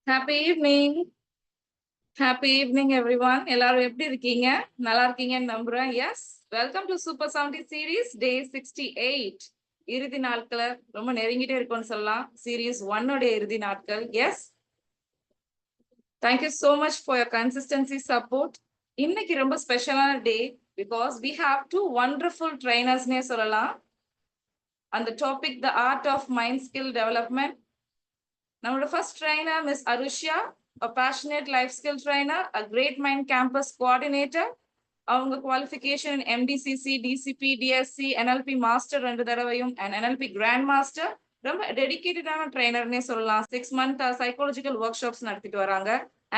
Happy evening. Happy evening, everyone. எல்லாரும் எப்படி இருக்கீங்க? நல்லா இருக்கீங்கன்னு நம்புறேன். Yes. Welcome to Super 70 series, day 68. இறுதி நாட்களை ரொம்ப நெருங்கிட்டே இருக்கும்னு சொல்லலாம். Series 1 உடைய இறுதி நாட்கள். Yes. Thank you so much for your consistency support. இன்னைக்கு ரொம்ப ஸ்பெஷலான டே because we have two wonderful trainersனே சொல்லலாம். அந்த topic the art of mind skill development. நம்மளோட first trainer miss Arushya, a passionate life skill trainer, a great mind campus coordinator. அவங்க qualification MDCC, DCP, DSC, NLP master 2 தடவையும் and NLP grand master. ரொம்ப டெடிகேட்டடான ட்ரைனர்னே சொல்லலாம். 6 month psychological work shops நடத்திட்டு வராங்க.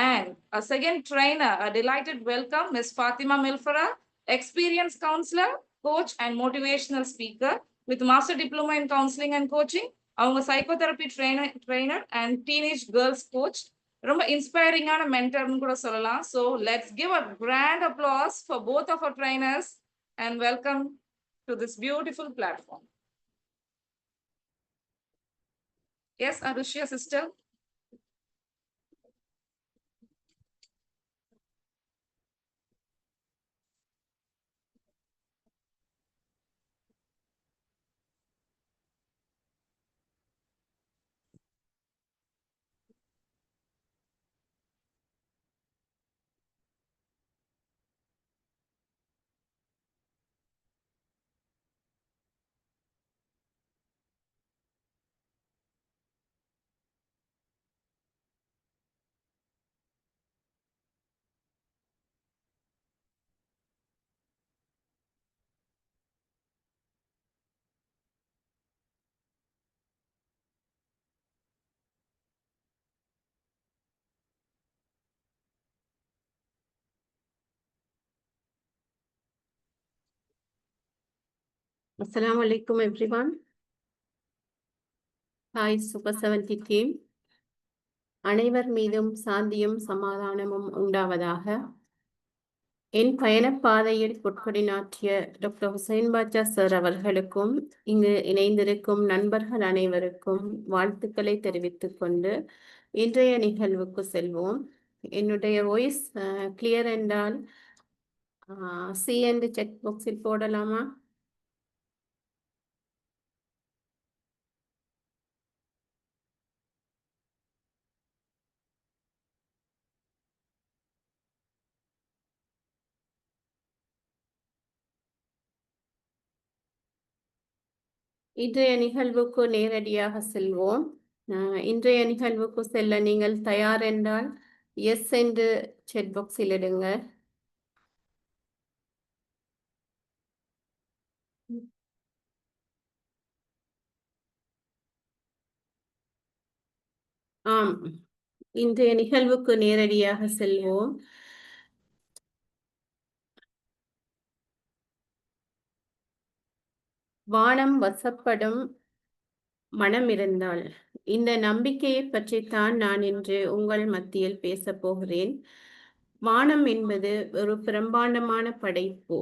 And a second trainer, a delighted welcome, Miss Fatima Milfara, experienced counselor, coach and motivational speaker with master diploma in counseling and coaching. அவங்க psychotherapy trainer and teenage girls coach. ரொம்ப இன்ஸ்பைரிங்கான மென்டர்னு கூட சொல்லலாம். So let's give a grand applause for both of our trainers and welcome to this beautiful platform. Yes Arushya sister. Assalamu alaikum everyone. Hi Super 70 team. அனைவர் மீதும் சாந்தியும் சமாதானமும் உண்டாவதாக. என் பயணப்பாதையில் பொற்கொடிநாட்டிய டாக்டர் ஹுசைன் பாட்சா சார் அவர்களுக்கும் இங்கு இணைந்திருக்கும் நண்பர்கள் அனைவருக்கும் வாழ்த்துக்களை தெரிவித்துக் கொண்டு இன்றைய நிகழ்வுக்கு செல்வோம். என்னுடைய வாய்ஸ் கிளியர் என்றால் சி என்று செக் பாக்ஸில் போடலாமா? இன்றைய நிகழ்வுக்கு நேரடியாக செல்வோம். இன்றைய நிகழ்வுக்கு செல்ல நீங்கள் தயார் என்றால் எஸ் என்று செட் பாக்ஸில் இடுங்க. ஆம், இன்றைய நிகழ்வுக்கு நேரடியாக செல்வோம். வானம் வசப்படும் மனம் இருந்தால், இந்த நம்பிக்கையை பற்றித்தான் நான் இன்று உங்கள் மத்தியில் பேச போகிறேன். வானம் என்பது ஒரு பிரம்மாண்டமான படைப்பு.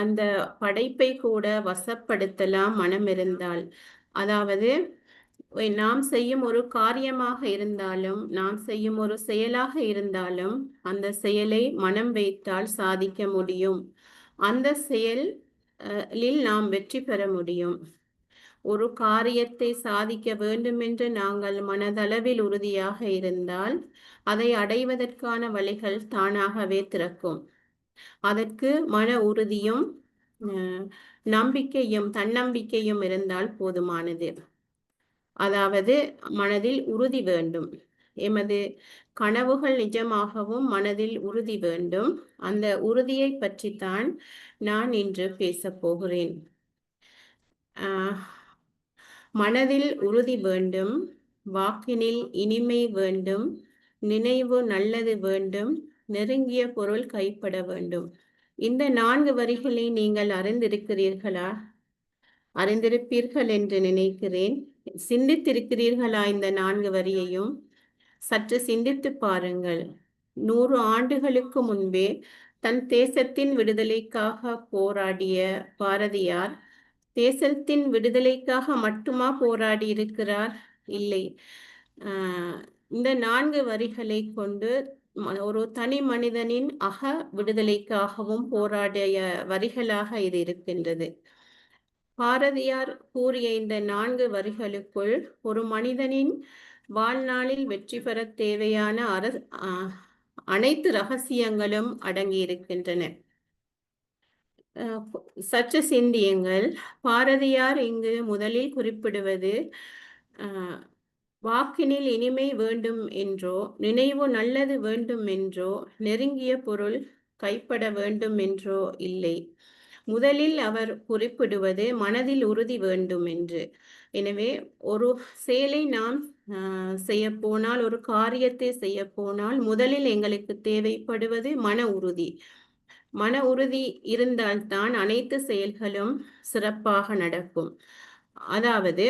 அந்த படைப்பை கூட வசப்படுத்தலாம் மனம் இருந்தால். அதாவது நாம் செய்யும் ஒரு காரியமாக இருந்தாலும், நாம் செய்யும் ஒரு செயலாக இருந்தாலும், அந்த செயலை மனம் வைத்தால் சாதிக்க முடியும். அந்த செயலில் நாம் வெற்றி பெற முடியும். ஒரு காரியத்தை சாதிக்க வேண்டும் என்று நாங்கள் மனதளவில் உறுதியாக இருந்தால் அதை அடைவதற்கான வழிகள் தானாகவே திறக்கும். அதற்கு மன உறுதியும் நம்பிக்கையும் தன்னம்பிக்கையும் இருந்தால் போதுமானது. அதாவது மனதில் உறுதி வேண்டும். எமது கனவுகள் நிஜமாகவும் மனதில் உறுதி வேண்டும். அந்த உறுதியை பற்றித்தான் நான் இன்று பேச போகிறேன். மனதில் உறுதி வேண்டும், வாக்கினில் இனிமை வேண்டும், நினைவு நல்லது வேண்டும், நெருங்கிய பொருள் கைப்பட வேண்டும். இந்த 4 வரிகளை நீங்கள் அறிந்திருக்கிறீர்களா? அறிந்திருப்பீர்கள் என்று நினைக்கிறேன். சிந்தித்திருக்கிறீர்களா? இந்த 4 வரியையும் சற்று சிந்தித்து பாருங்கள். 100 ஆண்டுகளுக்கு முன்பே தன் தேசத்தின் விடுதலைக்காக போராடிய பாரதியார் தேசத்தின் விடுதலைக்காக மட்டுமா போராடி இருக்கிறார்? இல்லை. இந்த 4 வரிகளை கொண்டு ஒரு தனி மனிதனின் விடுதலைக்காகவும் போராடிய வரிகளாக இது இருக்கின்றது. பாரதியார் கூறிய இந்த 4 வரிகளுக்குள் ஒரு மனிதனின் வாழ்நாளில் வெற்றி பெற தேவையான அனைத்து ரகசியங்களும் அடங்கியிருக்கின்றன. சற்று சிந்தியுங்கள். பாரதியார் இங்கு முதலில் குறிப்பிடுவது வாக்கினில் இனிமை வேண்டும் என்றோ, நினைவு நல்லது வேண்டும் என்றோ, நெருங்கிய பொருள் கைப்பட வேண்டும் என்றோ இல்லை. முதலில் அவர் குறிப்பிடுவது மனதில் உறுதி வேண்டும் என்று. எனவே ஒரு செயலை நாம் செய்ய போனால், ஒரு காரியத்தை செய்ய போனால் முதலில் எங்களுக்கு தேவைப்படுவது மன உறுதி. மன உறுதி இருந்தால்தான் அனைத்து செயல்களும் சிறப்பாக நடக்கும். அதாவது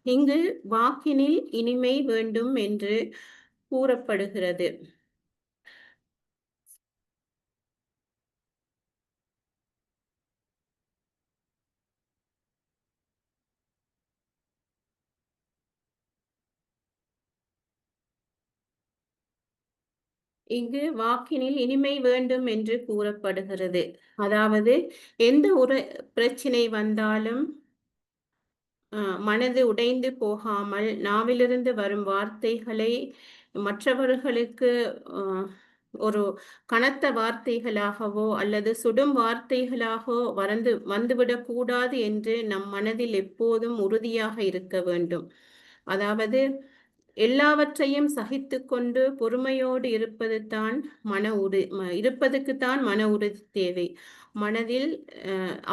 இங்கு வாக்கினில் இனிமை வேண்டும் என்று கூறப்படுகிறது. இங்கு வாக்கினில் இனிமை வேண்டும் என்று கூறப்படுகிறது. அதாவது எந்த ஒரு பிரச்சனை வந்தாலும் மனது உடைந்து போகாமல் நாவிலிருந்து வரும் வார்த்தைகளை மற்றவர்களுக்கு ஒரு கனத்த வார்த்தைகளாகவோ அல்லது சுடும் வார்த்தைகளாகவோ வந்துவிடக்கூடாது என்று நம் மனதில் எப்போதும் உறுதியாக இருக்க வேண்டும். அதாவது எல்லாவற்றையும் சகித்து கொண்டு பொறுமையோடு இருப்பதுக்குத்தான் மன உறுதி தேவை. மனதில்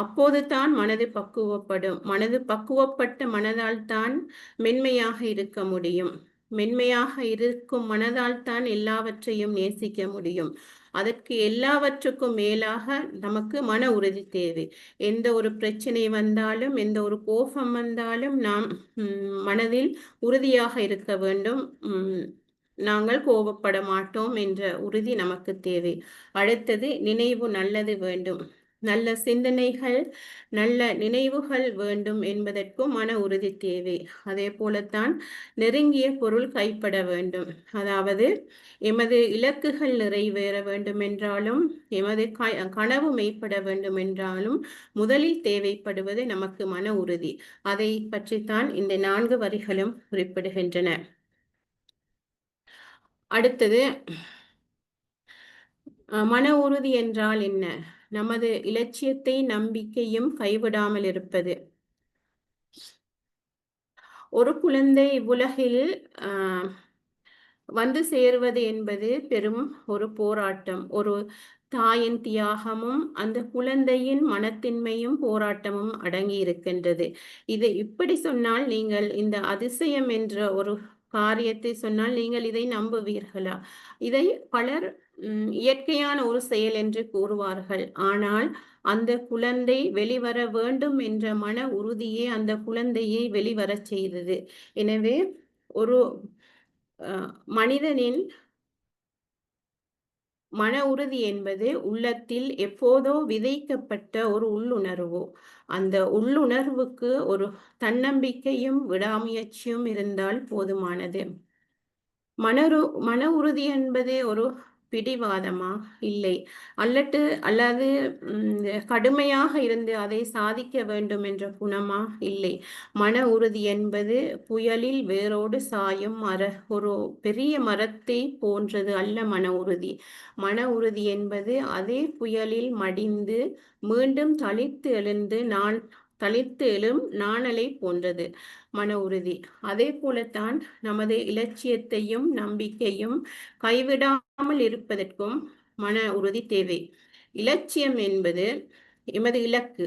அப்போது தான் மனது பக்குவப்படும். மனது பக்குவப்பட்ட மனதால் தான் மென்மையாக இருக்க முடியும். மென்மையாக இருக்கும் மனதால் தான் எல்லாவற்றையும் நேசிக்க முடியும். அதற்கு எல்லாவற்றுக்கும் மேலாக நமக்கு மன உறுதி தேவை. எந்த ஒரு பிரச்சனை வந்தாலும், எந்த ஒரு கோபம் வந்தாலும் நாம் மனதில் உறுதியாக இருக்க வேண்டும். நாங்கள் கோபப்பட மாட்டோம் என்ற உறுதி நமக்கு தேவை. அடுத்தது நினைவு நல்லது வேண்டும். நல்ல சிந்தனைகள், நல்ல நினைவுகள் வேண்டும் என்பதற்கும் மன உறுதி தேவை. அதே போலத்தான் நெருங்கிய பொருள் கைப்பட வேண்டும். அதாவது எமது இலக்குகள் நிறைவேற வேண்டும் என்றாலும், எமது கனவு மெய்ப்பட வேண்டும் என்றாலும் முதலில் தேவைப்படுவது நமக்கு மன உறுதி. அதை பற்றித்தான் இந்த 4 வரிகளும் குறிப்பிடுகின்றன. அடுத்தது மன உறுதி என்றால் என்ன? நமது இலட்சியத்தை நம்பிக்கையும் கைவிடாமல் இருப்பது. ஒரு குழந்தை இவ்வுலகில் வந்து சேருவது என்பது பெரும் ஒரு போராட்டம். ஒரு தாயின் தியாகமும் அந்த குழந்தையின் மனத்தின்மையும் போராட்டமும் அடங்கி இருக்கின்றது. இது இப்படி சொன்னால் நீங்கள் இந்த அதிசயம் என்ற ஒரு காரியத்தை சொன்னால் நீங்கள் இதை நம்புவீர்களா? இதை பலர் இயற்கையான ஒரு செயல் என்று கூறுவார்கள். ஆனால் அந்த குழந்தை வெளிவர வேண்டும் என்ற மன உறுதியே அந்த குழந்தையை வெளிவரச் செய்தது. எனவே ஒரு மனிதனின் மன உறுதி என்பது உள்ளத்தில் எப்போதோ விதைக்கப்பட்ட ஒரு உள்ளுணர்வு. அந்த உள்ளுணர்வுக்கு ஒரு தன்னம்பிக்கையும் விடாமுயற்சியும் இருந்தால் போதுமானது. மன உறுதி என்பது ஒரு பிடிவாதமா? இல்லை. அல்லது கடுமையாக இருந்து அதை சாதிக்க வேண்டும் என்ற குணமா? இல்லை. மன உறுதி என்பது புயலில் வேரோடு சாயும் ஒரு பெரிய மரத்தை போன்றது அல்ல மன உறுதி. மன உறுதி என்பது அதே புயலில் மடிந்து மீண்டும் தளித்து எழும் நாணலை போன்றது மன உறுதி. அதே போலத்தான் நமது இலட்சியத்தையும் நம்பிக்கையும் கைவிடாமல் இருப்பதற்கும் மன உறுதி தேவை. இலட்சியம் என்பது எமது இலக்கு,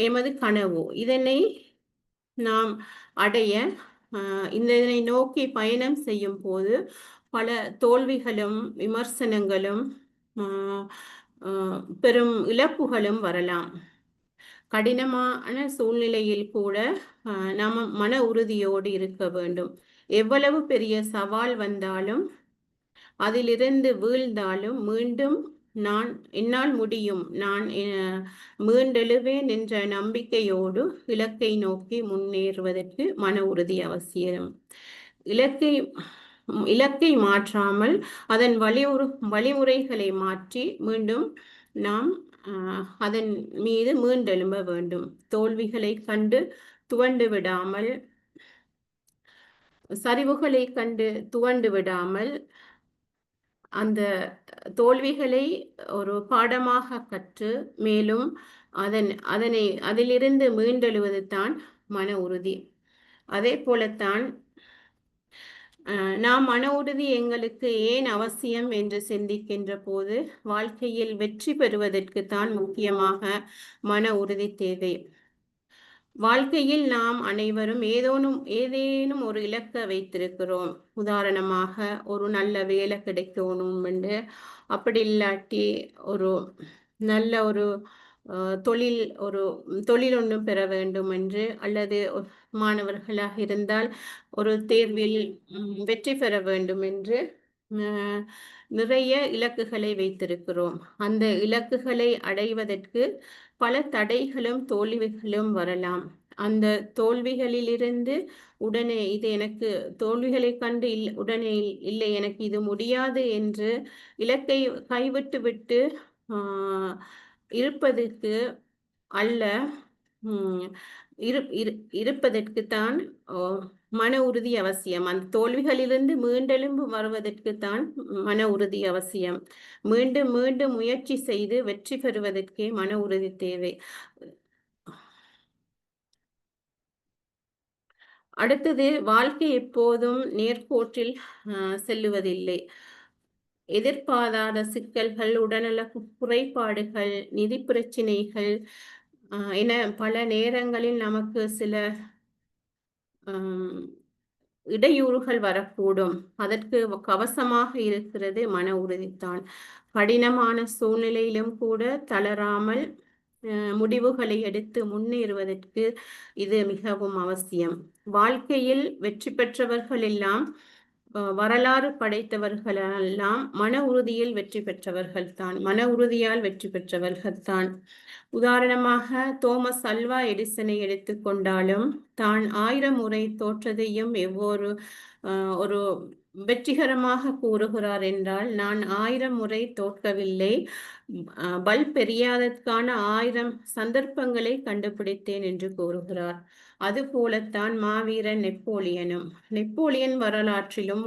எமது கனவு. இதனை நாம் அடைய இதனை நோக்கி பயணம் செய்யும் போது பல தோல்விகளும் விமர்சனங்களும் பெரும் இழப்புகளும் வரலாம். கடினமான சூழ்நிலையில் கூட நாம் மன உறுதியோடு இருக்க வேண்டும். எவ்வளவு பெரிய சவால் வந்தாலும் அதிலிருந்து வீழ்ந்தாலும் மீண்டும் என்னால் முடியும், நான் மீண்டெழுவேன் என்ற நம்பிக்கையோடு இலக்கை நோக்கி முன்னேறுவதற்கு மன உறுதி அவசியம். இலக்கை இலக்கை மாற்றாமல் அதன் வழிமுறைகளை மாற்றி மீண்டும் நாம் அதன் மீது மீண்டெழும்ப வேண்டும். தோல்விகளை கண்டு துவண்டு விடாமல், சரிவுகளை கண்டு துவண்டு விடாமல், அந்த தோல்விகளை ஒரு பாடமாக கற்று மேலும் அதிலிருந்து மீண்டெழுவது தான் மன உறுதி. அதே போலத்தான் நாம் மன உறுதி எங்களுக்கு ஏன் அவசியம் என்று சிந்திக்கின்ற போது வாழ்க்கையில் வெற்றி பெறுவதற்கு தான் முக்கியமாக மன உறுதி தேவை. வாழ்க்கையில் நாம் அனைவரும் ஏதேனும் ஒரு இலக்கை வைத்திருக்கிறோம். உதாரணமாக ஒரு நல்ல வேலை கிடைக்கணும் என்று, அப்படி இல்லாட்டி ஒரு நல்ல ஒரு தொழில் ஒன்று பெற வேண்டும் என்று, அல்லது மாணவர்களாக இருந்தால் ஒரு தேர்வில் வெற்றி பெற வேண்டும் என்று நிறைய இலக்குகளை வைத்திருக்கிறோம். அந்த இலக்குகளை அடைவதற்கு பல தடைகளும் தோல்விகளும் வரலாம். அந்த தோல்விகளிலிருந்து உடனே தோல்விகளை கண்டு உடனே இல்லை எனக்கு இது முடியாது என்று இலக்கை கைவிட்டு விட்டு இருப்பதற்கு அல்ல, இருப்பதற்கு தான் மன உறுதி அவசியம். அந்த தோல்விகளிலிருந்து மீண்டெழும்பு வருவதற்கு தான் மன உறுதி அவசியம். மீண்டும் மீண்டும் முயற்சி செய்து வெற்றி பெறுவதற்கே மன உறுதி தேவை. அடுத்தது, வாழ்க்கை எப்போதும் நேர்கோட்டில் செல்லுவதில்லை. எதிர்பாராத சிக்கல்கள், உடல்நல குறைபாடுகள், நிதி பிரச்சனைகள் என பல நேரங்களில் நமக்கு சில இடையூறுகள் வரக்கூடும். அதற்கு கவசமாக இருக்கிறது மன உறுதித்தான். கடினமான சூழ்நிலையிலும் கூட தளராமல் முடிவுகளை எடுத்து முன்னேறுவதற்கு இது மிகவும் அவசியம். வாழ்க்கையில் வெற்றி பெற்றவர்கள் எல்லாம், வரலாறு படைத்தவர்கள் எல்லாம் மன உறுதியில் வெற்றி பெற்றவர்கள் தான், மன உறுதியால் வெற்றி பெற்றவர்கள் தான். உதாரணமாக தோமஸ் அல்வா எடிசனை எடுத்துக்கொண்டாலும் தான் 1000 முறை தோற்றதையும் ஒரு வெற்றிகரமாக கூறுகிறார் என்றால், நான் 1000 முறை தோற்கவில்லை, பல்ப் எரியாததற்கான 1000 சந்தர்ப்பங்களை கண்டுபிடித்தேன் என்று கூறுகிறார். அதுபோலத்தான் மாவீரன் நெப்போலியன் வரலாற்றிலும்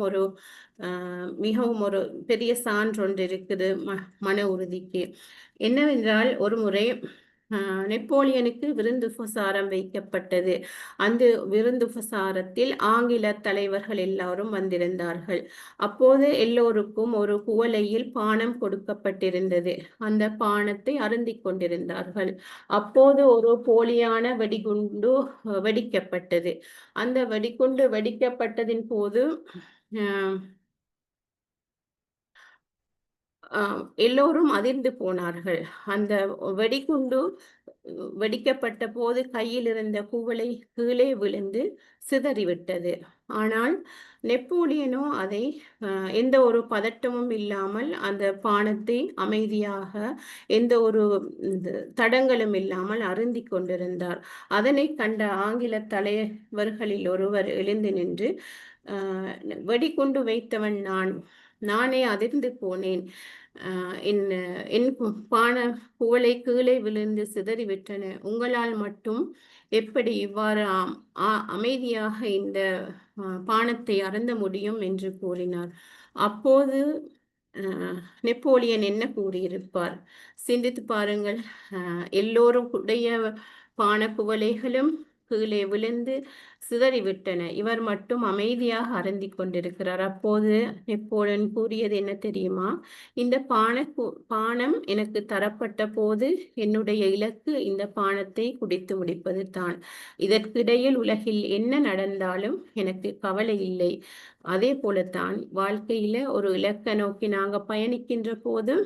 மிகவும் ஒரு பெரிய சான்றொன்று இருக்குது மன உறுதிக்கு. என்னவென்றால், ஒரு முறை நெப்போலியனுக்கு விருந்துபசாரம் வைக்கப்பட்டது. அந்த விருந்துபசாரத்தில் ஆங்கில தலைவர்கள் எல்லாரும் வந்திருந்தார்கள். அப்போது எல்லோருக்கும் ஒரு குவளையில் பானம் கொடுக்கப்பட்டிருந்தது. அந்த பானத்தை அருந்திக் கொண்டிருந்தார்கள். அப்போது ஒரு போலியான வெடிகுண்டு வெடிக்கப்பட்டது. அந்த வெடிகுண்டு வெடிக்கப்பட்டதின் போது எல்லோரும் அதிர்ந்து போனார்கள். அந்த வெடிகுண்டு வெடிக்கப்பட்ட போது கையில் இருந்த குவளை கீழே விழுந்து சிதறிவிட்டது. ஆனால் நெப்போலியனோ அதை எந்த ஒரு பதட்டமும் இல்லாமல் அந்த பானத்தை அமைதியாக எந்த ஒரு தடங்களும் இல்லாமல் அருந்திக் கொண்டிருந்தார். அதனை கண்ட ஆங்கில தலைவர்களில் ஒருவர் எழுந்து நின்று, வெடிகுண்டு வைத்தவன் நானே அதிர்ந்து போனேன், என் பான குவளை கீழே விழுந்து சிதறிவிட்டன, உங்களால் மட்டும் எப்படி இவ்வாறு அமைதியாக இந்த பானத்தை அருந்த முடியும் என்று கூறினார். அப்போது நெப்போலியன் என்ன கூறியிருப்பார்? சிந்தித்து பாருங்கள். எல்லோரும் உடைய பான குவளைகளும் கீழே விழுந்து சிதறிவிட்டன, இவர் மட்டும் அமைதியாக அருந்திக் கொண்டிருக்கிறார். அப்போது நெப்போலியன் கூறியது என்ன தெரியுமா? இந்த பானம் எனக்கு தரப்பட்ட போது என்னுடைய இலக்கு இந்த பானத்தை குடித்து முடிப்பது தான். இதற்கிடையில் உலகில் என்ன நடந்தாலும் எனக்கு கவலை இல்லை. அதே போலத்தான் வாழ்க்கையில ஒரு இலக்கை நோக்கி நாங்க பயணிக்கின்ற போது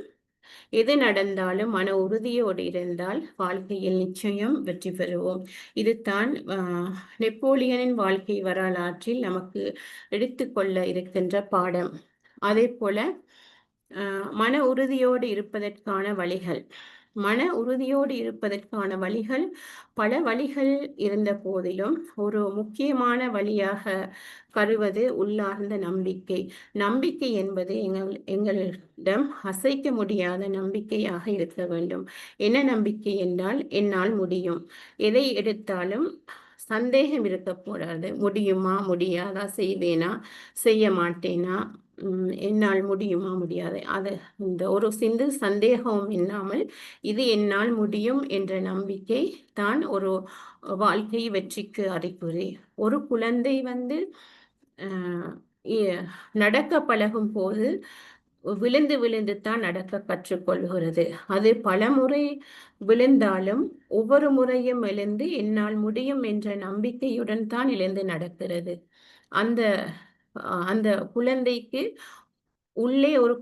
எது நடந்தாலும் மன உறுதியோடு இருந்தால் வாழ்க்கையில் நிச்சயம் வெற்றி பெறுவோம். இதுதான் நெப்போலியனின் வாழ்க்கை வரலாற்றில் நமக்கு எடுத்துக்கொள்ள இருக்கின்ற பாடம். அதே போல மன உறுதியோடு இருப்பதற்கான வழிகள். மன உறுதியோடு இருப்பதற்கான வழிகள் பல வழிகள் இருந்த போதிலும் ஒரு முக்கியமான வழியாக கருவது உள்ளார்ந்த நம்பிக்கை. நம்பிக்கை என்பது எங்களிடம் அசைக்க முடியாத நம்பிக்கையாக இருக்க வேண்டும். என்ன நம்பிக்கை என்றால், என்னால் முடியும். எதை எடுத்தாலும் சந்தேகம் இருக்கக்கூடாது. முடியுமா, முடியாதா, செய்வேனா, செய்ய மாட்டேனா, என்னால் முடியுமா, முடியாது, அது இந்த ஒரு சிந்து சந்தேகமும் இல்லாமல் இது என்னால் முடியும் என்ற நம்பிக்கை தான் ஒரு வாழ்க்கை வெற்றிக்கு அறிகுறி. ஒரு குழந்தை நடக்க பழகும் போது விழுந்து விழுந்து தான் நடக்க கற்றுக்கொள்கிறது. அது பலமுறை விழுந்தாலும் ஒவ்வொரு முறையும் எழுந்து என்னால் முடியும் என்ற நம்பிக்கையுடன் தான் எழுந்து நடக்கிறது. அந்த அந்த குழந்தைக்கு உள்ளே ஒரு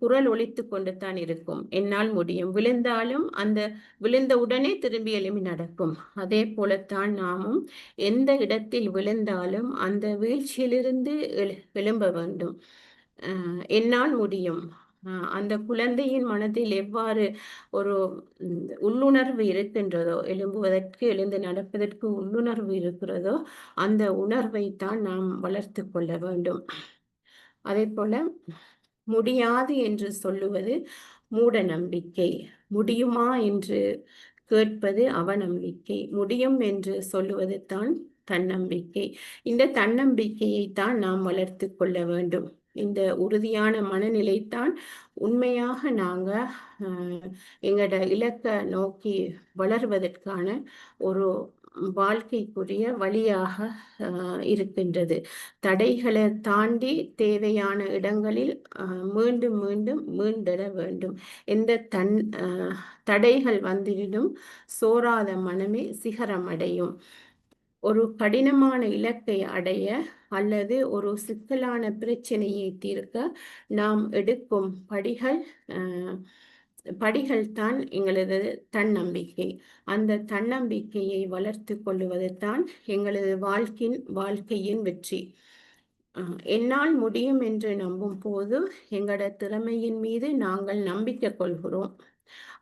குரல் ஒலித்து கொண்டு தான் இருக்கும், என்னால் முடியும். விழுந்தாலும் அந்த விழுந்த உடனே திரும்பி எழும்பி நடக்கும். அதே போலத்தான் நாமும் எந்த இடத்தில் விழுந்தாலும் அந்த வீழ்ச்சியிலிருந்து எழும்ப வேண்டும். என்னால் முடியும். அந்த குழந்தையின் மனதில் எவ்வாறு ஒரு உள்ளுணர்வு இருக்கின்றதோ, எழும்புவதற்கு எழுந்து நடப்பதற்கு உள்ளுணர்வு இருக்கிறதோ, அந்த உணர்வை தான் நாம் வளர்த்து கொள்ள வேண்டும். அதே போல முடியாது என்று சொல்லுவது மூட நம்பிக்கை. முடியுமா என்று கேட்பது அவநம்பிக்கை. முடியும் என்று சொல்லுவது தான் தன்னம்பிக்கை. இந்த தன்னம்பிக்கையை தான் நாம் வளர்த்து கொள்ள வேண்டும். இந்த உறுதியான மனநிலை தான் உண்மையாக நாங்க எங்களோட இலக்கை நோக்கி வளர்வதற்கான ஒரு வாழ்க்கைக்குரிய வழியாக இருக்கின்றது. தடைகளை தாண்டி தேவையான இடங்களில் மீண்டும் மீண்டும் மீண்டெழ வேண்டும். எந்த தடைகள் வந்திடும் சோராத மனமே சிகரம் அடையும். ஒரு கடினமான இலக்கை அடைய அல்லது ஒரு சிக்கலான பிரச்சனையை தீர்க்க நாம் எடுக்கும் படிகள் தான் எங்களது தன்னம்பிக்கை. அந்த தன்னம்பிக்கையை வளர்த்து கொள்ளுவது தான் எங்களது வாழ்க்கையின் வெற்றி. என்னால் முடியும் என்று நம்பும் போது எங்களோட திறமையின் மீது நாங்கள் நம்பிக்கை கொள்கிறோம்.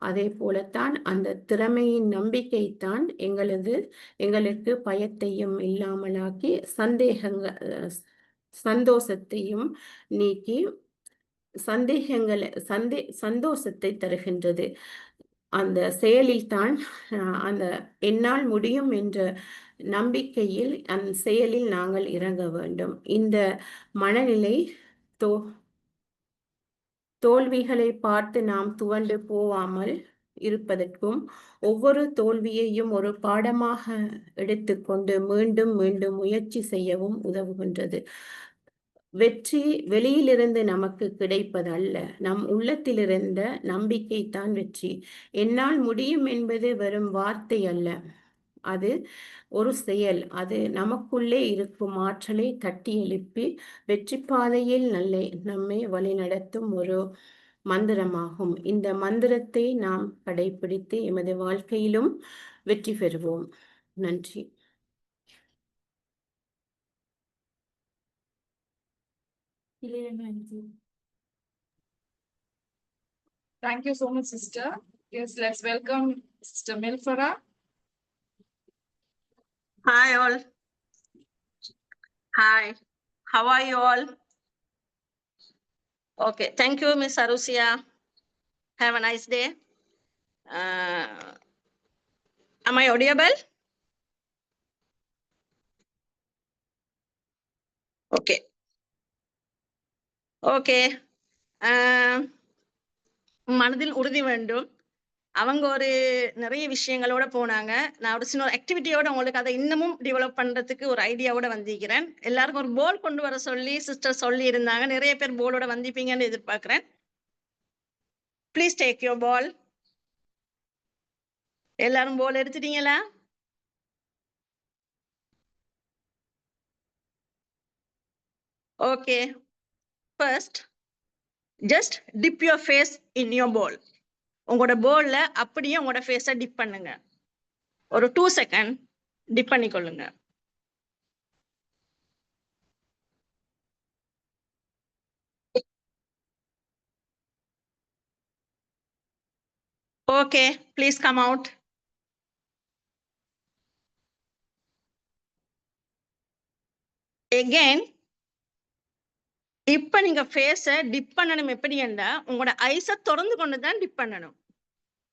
அதே போலத்தான் அந்த திறமையின் நம்பிக்கை தான் எங்களுக்கு பயத்தையும் இல்லாமலாக்கி சந்தோஷத்தையும் நீக்கி சந்தோஷத்தை தருகின்றது. அந்த செயலில் தான் அந்த என்னால் முடியும் என்ற நம்பிக்கையில் அந்த செயலில் நாங்கள் இறங்க வேண்டும். இந்த மனநிலை தோல்விகளை பார்த்து நாம் துவண்டு போவாமல் இருப்பதற்கும், ஒவ்வொரு தோல்வியையும் ஒரு பாடமாக எடுத்துக்கொண்டு மீண்டும் மீண்டும் முயற்சி செய்யவும் உதவுகின்றது. வெற்றி வெளியிலிருந்து நமக்கு கிடைப்பதல்ல, நம் உள்ளத்திலிருந்த நம்பிக்கை தான் வெற்றி. என்னால் முடியும் என்பது வெறும் வார்த்தை அல்ல, அது ஒரு செயல். அது நமக்குள்ளே இருக்கும் ஆற்றலை தட்டி எழுப்பி வெற்றி பாதையில் நம்மை வழிநடத்தும் ஒரு மந்திரமாகும். இந்த மந்திரத்தை நாம் கடைபிடித்து எமது வாழ்க்கையிலும் வெற்றி பெறுவோம். நன்றி. Thank you so much, sister. Yes, let's welcome Sister Milfara. Hi all. Hi. How are you all? Okay. Thank you, Miss Arusia. Have a nice day. Am I audible? Okay. Okay. மனதில் உறுதி வேண்டும். அவங்க நிறைய விஷயங்களோட போனாங்க. நான் ஒரு சின்ன ஆக்டிவிட்டியோட உங்களுக்கு அதை இன்னமும் டெவலப் பண்றதுக்கு ஒரு ஐடியாவோட வந்திருக்கிறேன். எல்லாருக்கும் ஒரு போல் கொண்டு வர சொல்லி சிஸ்டர் சொல்லி இருந்தாங்க. நிறைய பேர் போலோட வந்திருப்பீங்கன்னு எதிர்பார்க்கிறேன். Please take your bowl. எல்லாரும் போல் எடுத்துட்டீங்களா? Okay. First just dip your face in your bowl. உங்களோட போல்ல அப்படியே உங்களோட ஃபேஸை டிப் பண்ணுங்க. ஒரு 2 செகண்ட் டிப் பண்ணிக்கொள்ளுங்க. Okay, please come out. Again, இப்ப நீங்க ஃபேஸ டிப் பண்ணணும் எப்படின்னா உங்களோட ஐஸ திறந்து கொண்டு தான் டிப் பண்ணணும்.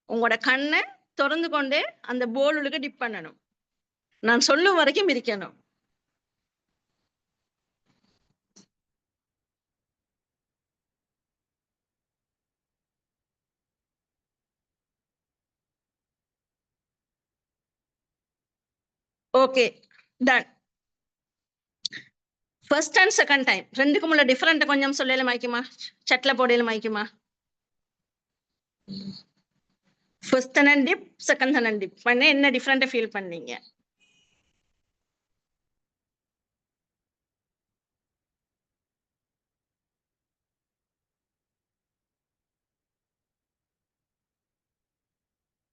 உங்களோட கண்ணை திறந்து கொண்டே அந்த போலுக்கு டிப் பண்ணணும். நான் சொல்லும் வரைக்கும் இருக்கணும். Okay, done. First and second time ரெண்டுக்கும் உள்ள டிஃபரெண்ட் கொஞ்சம் சொல்லல மாய்க்குமா, சட்ல போடையில மாய்க்குமா? First and dip, second and dip பண்ண என்ன டிஃபரெண்ட் ஃபீல் பண்ணீங்க?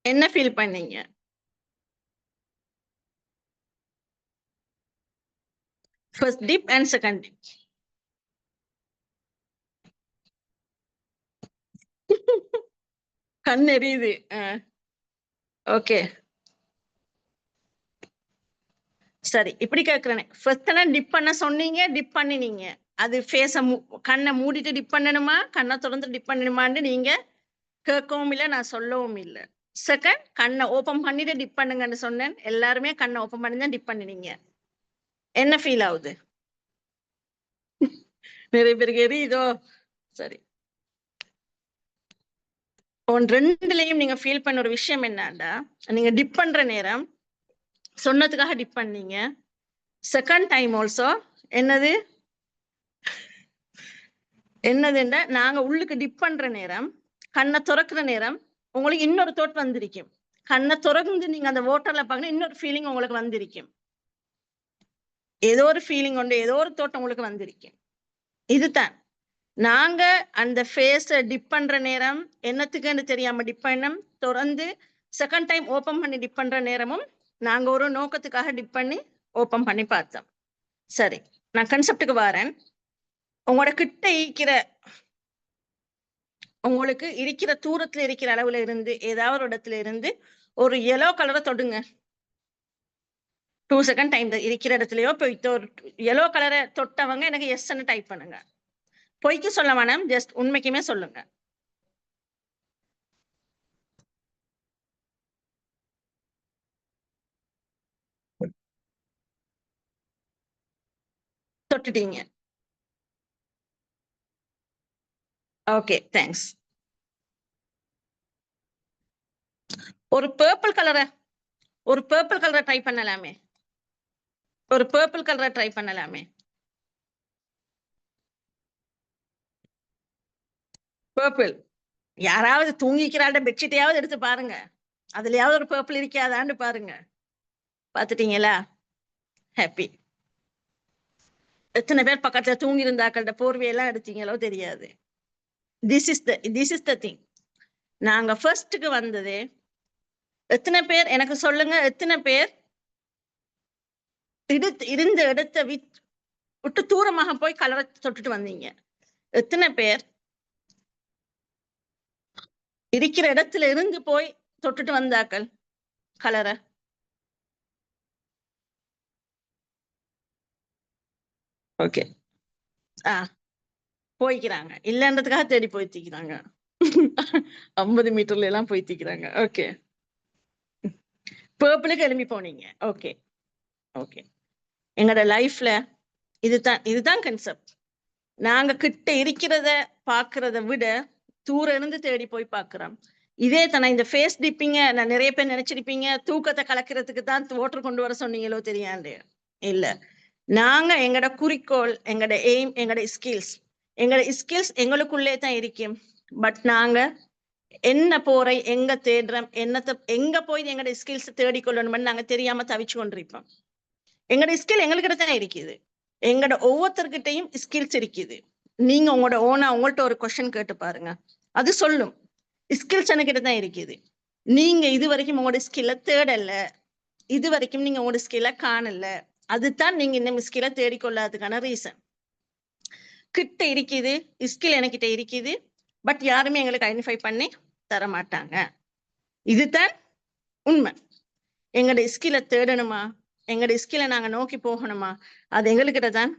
என்ன ஃபீல் பண்ணீங்க? First dip and second dip. கண் எரியுது. ஓகே, சரி. இப்படி கேட்கிறேன், ஃபர்ஸ்ட் டிப் பண்ண சொன்னீங்க, டிப் பண்ணினீங்க. அது ஃபேஸ கண்ணை மூடிட்டு டிப் பண்ணணுமா, கண்ணை திறந்து டிப் பண்ணணுமான்னு நீங்க கேட்கவும் இல்லை, நான் சொல்லவும் இல்லை. செகண்ட், கண்ணை ஓப்பன் பண்ணிட்டு டிப் பண்ணுங்கன்னு சொன்னேன். எல்லாருமே கண்ணை ஓப்பன் பண்ணி தான் டிப் பண்ணினீங்க. என்ன ஃபீல் ஆகுது? நிறைய பேருக்கு எரியுதோ? சரி, ரெண்டுலயும் நீங்க ஃபீல் பண்ண ஒரு விஷயம் என்னன்னா, நீங்க டிப் பண்ற நேரம் சொன்னதுக்காக டிப் பண்ணீங்க. செகண்ட் டைம் ஆல்சோ என்னதுன்னா நாங்க உள்ளுக்கு டிப் பண்ற நேரம், கண்ணை திறக்கிற நேரம் உங்களுக்கு இன்னொரு தோட் வந்திருக்கும். கண்ணை திறந்து நீங்க அந்த வாட்டர்ல பாக்கணும், இன்னொரு ஃபீலிங் உங்களுக்கு வந்திருக்கும். ஏதோ ஒரு ஃபீலிங் உண்டு, ஏதோ ஒரு தோட்டம் உங்களுக்கு வந்திருக்கும். இதுதான் நாங்க அந்த ஃபேஸ டிப் பண்ற நேரம் என்னத்துக்குன்னு தெரியாம டிப் பண்ணோம். திறந்து செகண்ட் டைம் ஓப்பன் பண்ணி டிப் பண்ற நேரமும் நாங்க ஒரு நோக்கத்துக்காக டிப் பண்ணி ஓப்பன் பண்ணி பார்த்தோம். சரி, நான் கன்செப்டுக்கு வரேன். உங்களோட கிட்ட உங்களுக்கு இருக்கிற தூரத்துல இருக்கிற அளவுல இருந்து ஏதாவது ஒரு இடத்துல இருந்து ஒரு எல்லோ கலரை தொடுங்க. 2 செகண்ட் டைம் இருக்கிற இடத்துலயோ போயிட்டு ஒரு எல்லோ கலரை தொட்டவங்க எனக்கு எஸ்ன்னு டைப் பண்ணுங்க. பொய்க்கு சொல்ல வேணாம், ஜஸ்ட் உண்மைக்குமே சொல்லுங்க. தொட்டுட்டீங்க. Okay, thanks. ஒரு பர்பிள் கலரை ட்ரை பண்ணலாமே. பர்பிள். யாராவது தூங்கிக்கிறாண்ட பெட்ஷீட்டையாவது எடுத்து பாருங்க, அதுலயாவது ஒரு பர்பிள் இருக்காதான்னு பாருங்க. பாத்துட்டீங்களா? ஹாப்பி. எத்தனை பேர் பக்கத்துல தூங்கி இருந்தாக்கள போர்வையெல்லாம் எடுத்தீங்களோ தெரியாது. This is the thing. நாங்க ஃபர்ஸ்டுக்கு வந்தது எத்தனை பேர் எனக்கு சொல்லுங்க, எத்தனை பேர் இருந்த இடத்தை விட்டு தூரமாக போய் கலரை தொட்டுட்டு வந்தீங்க? எத்தனை பேர் இருக்கிற இடத்துல இருந்து போய் தொட்டுட்டு வந்தாக்கள் கலரை? ஓகே, போய்க்கிறாங்க. இல்லன்றதுக்காக தேடி போய் தீக்கிறாங்க. 50 மீட்டர்ல எல்லாம் போய் தீக்கிறாங்க. ஓகே, பர்பிளுக்கு எழுப்பி போனீங்க. ஓகே ஓகே, எங்களோட லைஃப்ல இதுதான் கன்செப்ட். நாங்க கிட்ட இருக்கிறத பாக்குறத விட தூரம் இருந்து தேடி போய் பாக்குறோம். இதே தானே இந்த ஃபேஸ் டிப்பிங்க. நான் நிறைய பேர் நினைச்சிருப்பீங்க தூக்கத்தை கலக்கிறதுக்கு தான் வாட்டர் கொண்டு வர சொன்னீங்களோ தெரியாது. இல்ல, நாங்க எங்களோட குறிக்கோள், எங்களோட எய்ம், எங்களோட ஸ்கில்ஸ் எங்களுக்குள்ளே தான் இருக்கும். பட் நாங்க என்ன போறோம், எங்க தேடுறோம், எங்க போய் எங்களோட ஸ்கில்ஸ் தேடிக்கொள்ளணும்னு நாங்க தெரியாம தவிச்சு கொண்டிருப்போம். எங்களோட ஸ்கில் எங்ககிட்ட தான் இருக்குது. எங்களோட ஒவ்வொருத்தர்கிட்டையும் ஸ்கில்ஸ் இருக்குது. நீங்க உங்களோட உங்கள்ட்ட ஒரு கொஸ்டின் கேட்டு பாருங்க, அது சொல்லும். ஸ்கில்ஸ் என்கிட்ட தான் இருக்குது. நீங்க இது வரைக்கும் உங்களோட ஸ்கில்ல தேடல, இது வரைக்கும் நீங்க உங்களோட ஸ்கில்ல காணல. அதுதான் நீங்க இந்த ஸ்கில்ல தேடிக்கொள்ளாததுக்கான ரீசன். கிட்ட இருக்குது, ஸ்கில் என்கிட்ட இருக்குது, பட் யாருமே எங்களுக்கு ஐடென்டிஃபை பண்ணி தர மாட்டாங்க. இதுதான் உண்மை. எங்களோட ஸ்கில்லை தேடணுமா, எங்களோட ஸ்கில்லை நாங்க நோக்கி போகணுமா, அது எங்களுக்கிட்ட தான்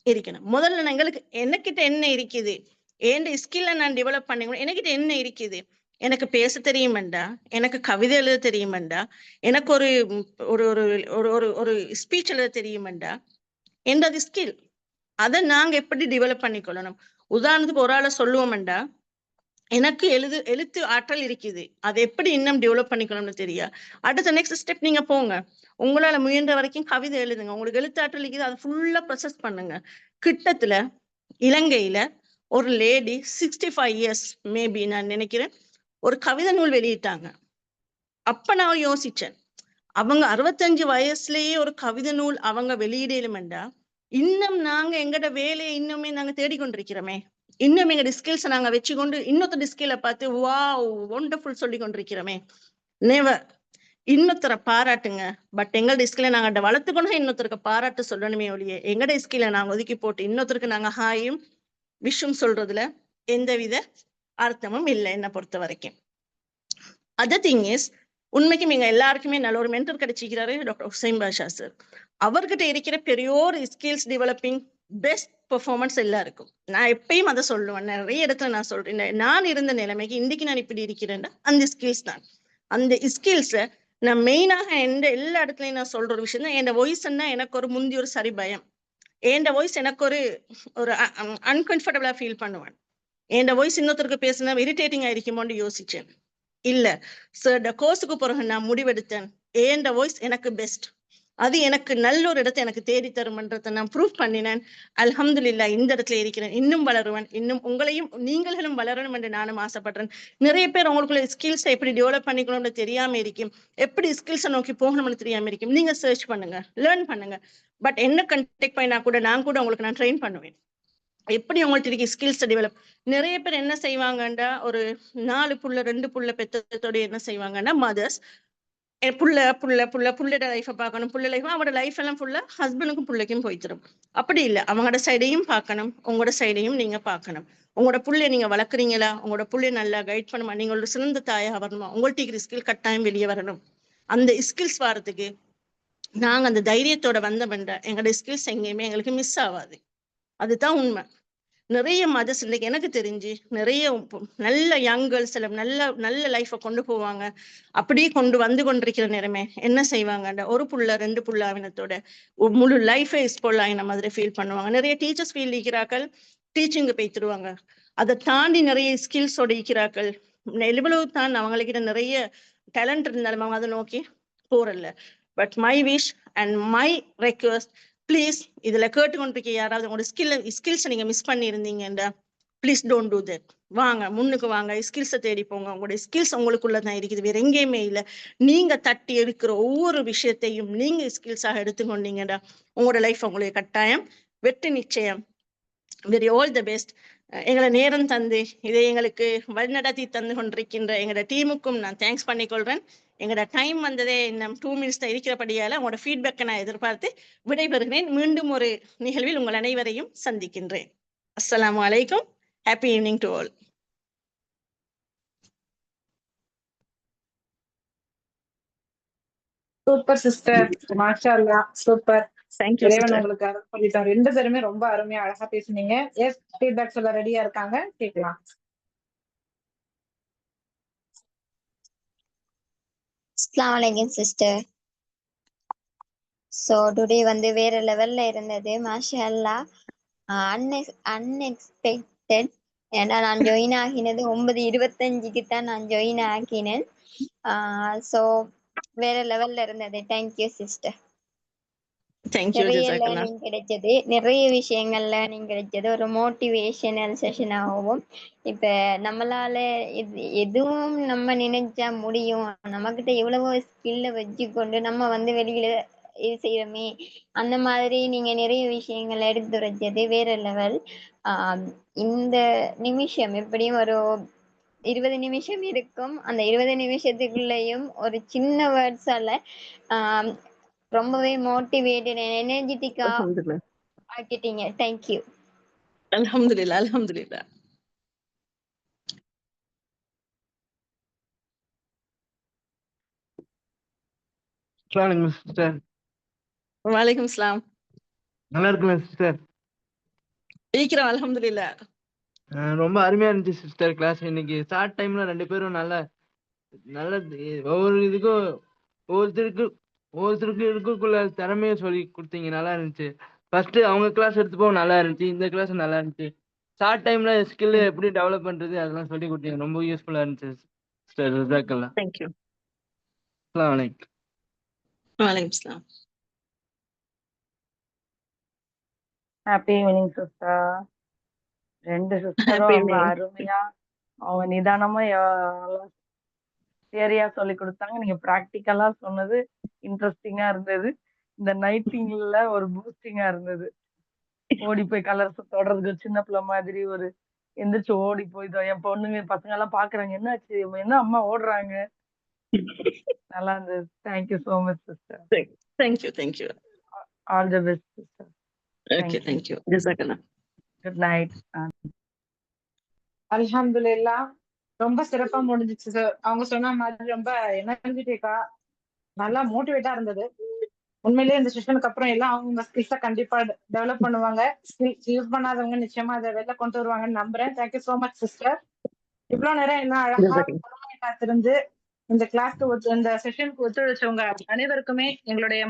இருக்கணும். முதல்ல எங்களுக்கு எனக்கிட்ட என்ன இருக்குது, என் ஸ்கில்லை நான் டெவலப் பண்ணிக்கணும். எனக்கிட்ட என்ன இருக்குது, எனக்கு பேச தெரியுமெண்டா, எனக்கு கவிதை எழுத தெரியுமெண்டா, எனக்கு ஒரு ஒரு ஒரு ஒரு ஒரு ஸ்பீச் எழுத தெரியுமெண்டா, என்னது ஸ்கில். அதை நாங்க எப்படி டெவலப் பண்ணிக்கொள்ளணும். உதாரணத்துக்கு ஒரு ஆளை சொல்லுவோம்டா, எனக்கு எழுத்து ஆற்றல் இருக்குது, அதை எப்படி இன்னும் டெவலப் பண்ணிக்கணும்னு தெரியா. அடுத்த நெக்ஸ்ட் ஸ்டெப் நீங்க போங்க, உங்களால முயன்ற வரைக்கும் கவிதை எழுதுங்க. உங்களுக்கு எழுத்து ஆற்றல் இருக்குது, அதை ஃபுல்லா ப்ரொசஸ் பண்ணுங்க. கிட்டத்துல இலங்கையில ஒரு லேடி 65 இயர்ஸ் மேபி நான் நினைக்கிறேன், ஒரு கவிதை நூல் வெளியிட்டாங்க. அப்ப நான் யோசிச்சேன், அவங்க 65 வயசுலயே ஒரு கவிதை நூல் அவங்க வெளியிடலுமெண்டா, இன்னும் நாங்க எங்கட வேலையை இன்னுமே நாங்க தேடிக்கொண்டிருக்கிறோமே, இன்னும் எங்க ஸ்கில்ஸ் நாங்க வச்சுக்கொண்டு இன்னொருத்தர் ஸ்கில்லை பார்த்து வாவ் ஒண்டர்ஃபுல் சொல்லி கொண்டிருக்கிறோமே. நெவர். இன்னொருத்தரை பாராட்டுங்க, பட் எங்களோட ஸ்கில்லை நாங்க வளர்த்துக்கணும். இன்னொருத்தருக்கு பாராட்டு சொல்லணுமே ஒழிய எங்கட ஸ்கில்லை நாங்க ஒதுக்கி போட்டு இன்னொருத்தருக்கு நாங்க ஹாயும் விஷயம் சொல்றதுல எந்தவித அர்த்தமும் இல்லை என்னை பொறுத்த வரைக்கும். அதர் திங் இஸ், உண்மைக்கும் எங்க எல்லாருக்குமே நல்ல ஒரு மென்டர் கிடைச்சிக்கிறாரு டாக்டர் ஹுசைன் பாஷா சார். அவர்கிட்ட இருக்கிற பெரியோர் ஸ்கில்ஸ் டெவலப்பிங் பெஸ்ட் பெர்ஃபார்மன்ஸ் எல்லாருக்கும். நான் எப்பயும் அதை சொல்லுவேன், நிறைய இடத்துல நான் சொல்றேன், நான் இருந்த நிலைமைக்கு இன்னைக்கு நான் இப்படி இருக்கிறேன்னா அந்த ஸ்கில்ஸ் தான். அந்த ஸ்கில்ஸை நான் மெயினாக எல்லா இடத்துலயும் நான் சொல்ற ஒரு விஷயம் தான், என் வாய்ஸ்ன்னா எனக்கு ஒரு முந்தி ஒரு சரி பயம். என் வாய்ஸ் எனக்கு ஒரு அன்கம்ஃபர்டபுளா ஃபீல் பண்ணுவேன். என் வாய்ஸ் இன்னொருத்தருக்கு பேசினா இரிட்டேட்டிங் ஆயிருக்குமோன்னு யோசிச்சேன். இல்ல சார், கோர்ஸுக்கு பிறகு நான் முடிவெடுத்தேன், என் வாய்ஸ் எனக்கு பெஸ்ட், அது எனக்கு நல்ல ஒரு இடத்தை எனக்கு தேடி தருமன்றதை நான் ப்ரூவ் பண்ணினேன். அல்ஹம்துலில்லாஹ் இந்த இடத்துல இருக்கிறேன், இன்னும் வளருவேன், இன்னும் உங்களையும் நீங்களும் வளரணும் என்று நானும் ஆசைப்படுறேன். நிறைய பேர் உங்களுக்குள்ள ஸ்கில்ஸை எப்படி டெவலப் பண்ணிக்கணும்னு தெரியாம இருக்கும், எப்படி ஸ்கில்ஸை நோக்கி போகணும்னு தெரியாம இருக்கும். நீங்க சர்ச் பண்ணுங்க, லேர்ன் பண்ணுங்க. பட் என்ன கண்டெக்ட் பண்ணினா கூட நான் கூட உங்களுக்கு நான் ட்ரெயின் பண்ணுவேன், எப்படி உங்களுக்கு இருக்கு ஸ்கில்ஸ் டெவலப். நிறைய பேர் என்ன செய்வாங்கண்டா, ஒரு 4 புள்ள 2 புள்ள பெத்தத்தோட என்ன செய்வாங்கன்னா மதர்ஸ், புள்ளோட லைஃபை பார்க்கணும், புள்ள லைஃப் அவரோட லைஃப் எல்லாம் ஃபுல்லா ஹஸ்பண்டுக்கும் பிள்ளைக்கும் போய்த்திரும். அப்படி இல்லை, அவங்களோட சைடையும் பார்க்கணும், உங்களோட சைடையும் நீங்க பார்க்கணும். உங்களோட புள்ளைய நீங்க வளர்க்குறீங்களா, உங்களோட புள்ளைய நல்லா கைட் பண்ணுமா, நீங்களோட சிறந்த தாயாக வரணுமா, உங்கள்ட்ட ஸ்கில் கட்டாயம் வெளியே வரணும். அந்த ஸ்கில்ஸ் வரதுக்கு நாங்க அந்த தைரியத்தோட வந்தவன்டா எங்களோட ஸ்கில்ஸ் எங்கேயுமே எங்களுக்கு மிஸ் ஆகாது. அதுதான் உண்மை. நிறைய மதர்ஸ் இன்னைக்கு எனக்கு தெரிஞ்சு நிறைய நல்ல யங் கேர்ள்ஸ் எல்லாம் நல்ல லைஃபை கொண்டு போவாங்க. அப்படியே கொண்டு கொண்டிருக்கிற நேரமே என்ன செய்வாங்கன்ற, ஒரு புள்ள 2 புள்ள ஆவினத்தோட முழு லைஃபை ஸ்பாயில் ஆகின மாதிரி ஃபீல் பண்ணுவாங்க. நிறைய டீச்சர்ஸ் ஃபீல் இருக்கிறார்கள், டீச்சிங்க போய்த்துருவாங்க. அதை தாண்டி நிறைய ஸ்கில்ஸோட இருக்கிறார்கள். எவ்வளவு தான் அவங்கக்கிட்ட நிறைய டேலண்ட் இருந்தாலும் அவங்க அதை நோக்கி போறல. But my wish and my request, please இதுல கேட்டுக்கொண்டிருக்க யாராவது உங்களோட ஸ்கில்ஸை நீங்க மிஸ் பண்ணி இருந்தீங்கன்னா ப்ளீஸ் டோன்ட் டூ தட். வாங்க, முன்னுக்கு வாங்க, ஸ்கில்ஸை தேடி போங்க. உங்களுடைய ஸ்கில்ஸ் உங்களுக்குள்ளதான் இருக்குது, வேற எங்கேயுமே இல்லை. நீங்க தட்டி எடுக்கிற ஒவ்வொரு விஷயத்தையும் நீங்க ஸ்கில்ஸாக எடுத்துக்கொண்டீங்கன்னா உங்களோட லைஃப் உங்களுக்கு கட்டாயம் வெற்றி நிச்சயம். Very all the best. எங்களை நேரம் தந்து இதை எங்களுக்கு வழிநடத்தி தந்து கொண்டிருக்கின்ற எங்களோட டீமுக்கும் நான் தேங்க்ஸ் பண்ணிக்கொள்றேன். எங்களோட டைம் வந்ததே இன்னும் 2 மினிட்ஸ் தான் இருக்கிறபடியால உங்களோட ஃபீட்பேக்கை நான் எதிர்பார்த்து விடைபெறுகிறேன். மீண்டும் ஒரு நிகழ்வில் உங்கள் அனைவரையும் சந்திக்கின்றேன். அஸ்ஸலாமு அலைக்கும். Happy evening to all. Super sister, Masha Allah, super. Thank you இறைவன் சிஸ்டர். உங்களுக்கு அருள் புரியட்டும். 2 பேருமே ரொம்ப அருமையா அழகா பேசுனீங்க. எஸ், ஃபீட்பேக் சொல்ல ரெடியா இருக்காங்க, கேட்கலாம். அஸ்ஸலாமு அலைக்கும் சிஸ்டர். ஸோ டுடே வந்து வேற லெவல்ல இருந்தது, மாஷா அல்லாஹ். அன்எக்ஸ்பெக்டட். ஏன்னா நான் ஜாயின் ஆகினது 9:25க்கு தான் நான் ஜாயின் ஆகினேன். ஸோ வேற லெவல்ல இருந்தது. Thank you sister. நிறைய லேர்னிங் கிடைச்சது, நிறைய விஷயங்கள் லேர்னிங் கிடைச்சது. ஒரு மோட்டிவேஷனல் செஷனாகவும் இப்ப நம்மளால எதுவும் நம்ம நினைச்சா முடியும், நம்மகிட்ட எவ்வளவோ ஸ்கில்ல வச்சுக்கொண்டு நம்ம வந்து வெளியில இது செய்யறோமே, அந்த மாதிரி நீங்க நிறைய விஷயங்கள் எடுத்துரைச்சது வேற லெவல். இந்த நிமிஷம் எப்படியும் ஒரு 20 நிமிஷம் இருக்கும். அந்த 20 நிமிஷத்துக்குள்ளேயும் ஒரு சின்ன வேர்ட்ஸால ரொம்பவே மோட்டிவேட்டட் எனர்ஜெட்டிக்கா ஆக்கிட்டீங்க. தேங்க்யூ. அல்ஹம்துலில்லாஹ், அல்ஹம்துலில்லாஹ். சொல்லுங்க சிஸ்டர். வலைக்கும் சலாம். நல்லா இருக்குல்ல சிஸ்டர்? இருக்கிறோம் அல்ஹம்துலில்லா. ரொம்ப அருமையா இருந்துச்சு சிஸ்டர் கிளாஸ் இன்னைக்கு. ஷார்ட் டைம்ல 2 பேரும் நல்ல ஒவ்வொரு இதுக்கும் ஒவ்வொருத்தருக்கும் இருக்கக்குள்ள திறமைய சொல்லி கொடுத்தீங்க. நல்லா இருந்துச்சு. ஃபர்ஸ்ட் அவங்க கிளாஸ் எடுத்தப்போ நல்லா இருந்துச்சு, இந்த கிளாஸ் நல்லா இருந்துச்சு. ஷார்ட் டைம்ல ஸ்கில் எப்படி டெவலப் பண்றது அதெல்லாம் சொல்லி கொடுத்தீங்க. ரொம்ப யூஸ்ஃபுல்லா இருந்துச்சு சிஸ்டர். ஜஸாக்கல்லாஹ். தேங்க்யூ. அஸ்ஸலாமு அலைக்கும். வலைக்கும் சலாம். Happy evening sister. 2 சிஸ்டரும் Happy ரொம்ப evening. அருமையா அவங்க நிதானமா தியரியா சொல்லி கொடுத்தாங்க. நீங்க பிராக்டிக்கலா சொன்னது இன்ட்ரெஸ்டிங்கா இருந்தது. இந்த நைட்டிங்ல ஒரு பூஸ்டிங்கா இருந்தது. ஓடி போய் கலர்ஸ் தொடறதுக்கு சின்ன பிள்ளை மாதிரி ஒரு எந்திரிச்சு ஓடி போய் என் பொண்ணுங்க பசங்க எல்லாம் பாக்குறாங்க, என்னாச்சு என்ன அம்மா ஓடுறாங்க. நல்லா இருந்தது. Thank you so much sister. Thank you. All the best sister. Okay, thank you. ஜஸாக்கல்லாஹ். Good night. அல்ஹம்துலில்லாஹ். ரொம்ப சிறப்பா முடிஞ்சிச்சு சார். அவங்க சொன்ன மாதிரி ரொம்ப எனர்ஜெட்டிக்கா நல்லா மோட்டிவேட்டா இருந்தது. உண்மையிலேயே இந்த செஷனுக்கு அப்புறம் எல்லாம் அவங்க ஸ்கில்ஸை கண்டிப்பா டெவலப் பண்ணுவாங்க. ஸ்கில்ஸ் யூஸ் பண்ணாதவங்க நிச்சயமா அதை வெளில கொண்டு வருவாங்கன்னு நம்புறேன். Thank you so much sister. இவ்வளவு நேரம் என்ன அழகா பொறுமையை காத்திருந்து இந்த கிளாஸ்க்கு இந்த செஷனுக்கு ஒத்துழைச்சவங்க அனைவருக்குமே எங்களுடைய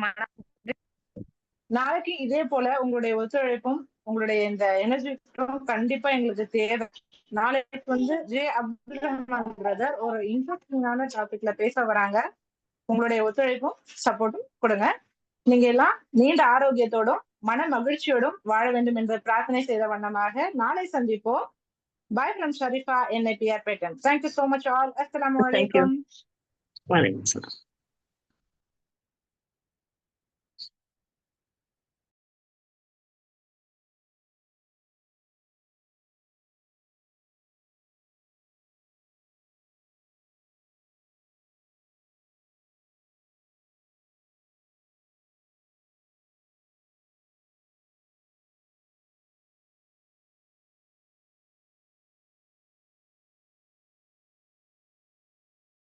நாளைக்கு இதே போல உங்களுடைய ஒத்துழைப்பும் உங்களுடைய இந்த எனர்ஜிக்கும் கண்டிப்பா எங்களுக்கு தேவை. நாளைக்கு ஜே அப்துல் ரஹ்மான் பிரதர் ஒரு இன்ட்ரெஸ்டிங்கான டாபிக்ல பேச வராங்க. உங்களுடைய ஒத்துழைப்பும் சப்போர்ட்டும் கொடுங்க. நீங்க எல்லாம் நீண்ட ஆரோக்கியத்தோடும் மன மகிழ்ச்சியோடும் வாழ வேண்டும் என்ற பிரார்த்தனை செய்த வண்ணமாக நாளை சந்திப்போம். Bye from Sharifa NIPR Pattern. Thank you so much all. Assalamu alaikum. வலைக்கும் சலாம்.